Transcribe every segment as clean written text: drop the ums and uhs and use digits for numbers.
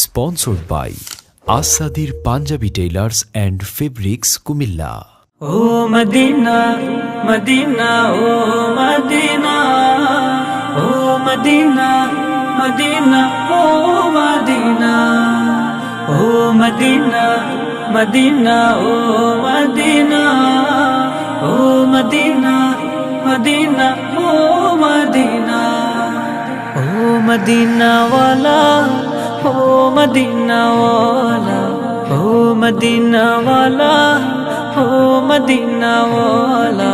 Sponsored by Asadir Punjabi Tailors and Fabrics Kumilla. O Madina, Madina, O Madina, O Madina, Madina, O Madina, O Madina, Madina, O Madina, O Madina, Madina, O Madina, O Madina wala, O Madina wala, O Madina wala, O Madina wala,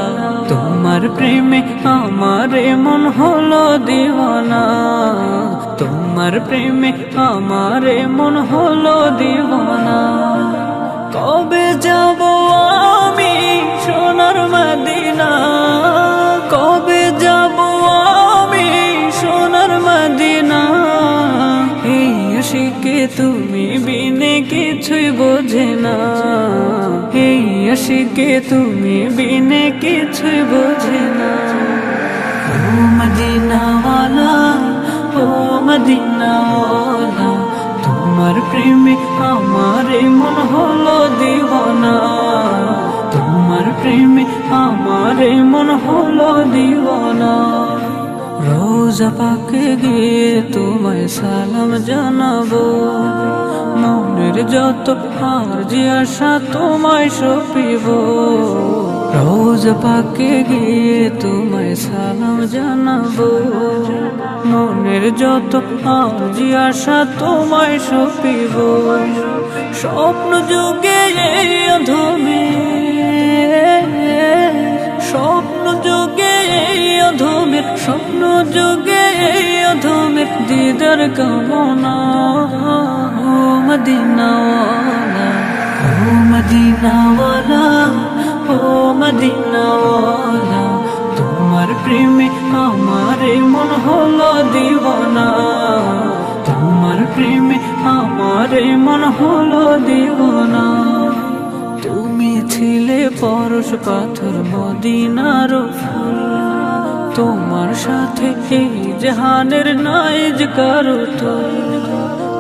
তোমার প্রেমে আমারে মন হলো দিওয়ানা, তোমার প্রেমে আমারে মন হলো দিওয়ানা। কবে যাব আমি সোনার মদিনা, কবে যাব আমি সোনার মদিনা, এই আশিকে তুমি বিনে কিছুই বোঝে না, এই আশিকে তুমি বিনে কিছুই বোঝে না। ও মদিনা ওয়ালা, ও মদিনা ওয়ালা, তোমার প্রেমে আমারে মন হলো দিওয়ানা, তোমার প্রেমে আমারে মন হলো দিওয়ানা। রোজা পাকে গিয়ে তোমায় সালাম জানাবো, মনের যত আরজি আশা তোমায় সপিব। রোজা পাকে গিয়ে তোমায় সালাম জানাবো, মনের যত আরজি আশা তোমায় সপিব। স্বপ্ন যুগে এই অধমে, স্বপ্ন যুগে এই অধমের, স্বপ্ন যুগে এই অধমের দিদার কামনা। ও মদিনা ওয়ালা, ও মদিনা ওয়ালা, ও মদিনা ওয়ালা, তোমার প্রেমে আমারে মন হলো দিওয়ানা, তোমার প্রেমে আমারে মন হলো দিওয়ানা। তুমি ছিলে পরশ পাথর মদিনার ফুল, তোমার সাথে এই জাহানের নাই যে কারো তুল।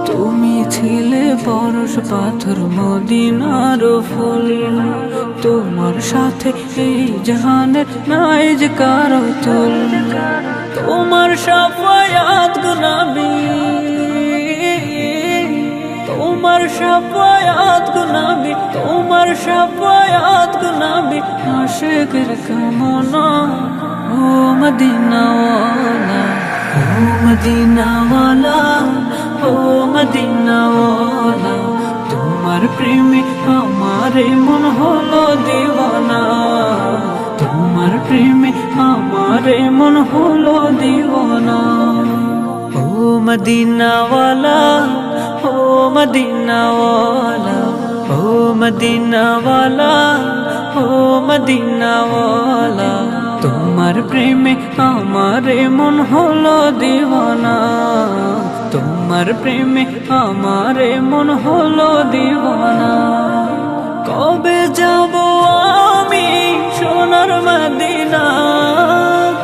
তুমি ছিলে পরশ পাথর মদিনার ফুল, তোমার সাথে এই জাহানের নাই যে কারো তুল। তোমার শাফায়াত গো নবী, তোমার শাফায়াত গো নবী, তোমার শাফায়াত গো নবী, আশিকের কামনা। ও মদিনা ওয়ালা, ও মদিনা ওয়ালা, ও মদিনা ওয়ালা, তোমার প্রেমে আমারে মন হলো দিওয়ানা, তোমার প্রেমে আমারে মন হলো দিওয়ানা। ও মদিনা ওয়ালা, ও মদিনা ওয়ালা, ও মদিনা ওয়ালা, ও মদিনা ওয়ালা, তোমার প্রেমে আমারে মন হলো দিওয়ানা, তোমার প্রেমে আমারে মন হলো দিওয়ানা। কবে যাব আমি সোনার মদিনা,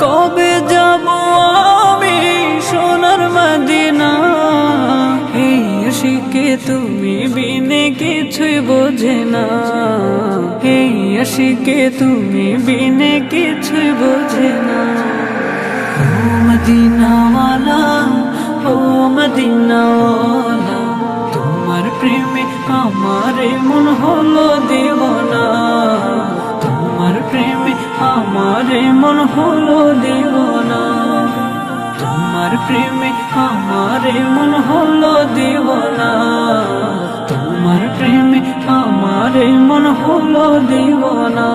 কবে যাব আমি সোনার মদিনা, এই আশিকে তুমি বিনে কিছুই বোঝে না, এই আশিকে তুমি বিনে কিছুই বোঝে না। ও মদিনা ওয়ালা, ও মদিনা ওয়ালা, তোমার প্রেমে আমারে মন হলো দিওয়ানা, তোমার প্রেমে আমারে মন হলো দিওয়ানা, তোমার প্রেমে আমারে মন হলো দিওয়ানা, তোমার প্রেমে আমারে মন হলো দিওয়ানা।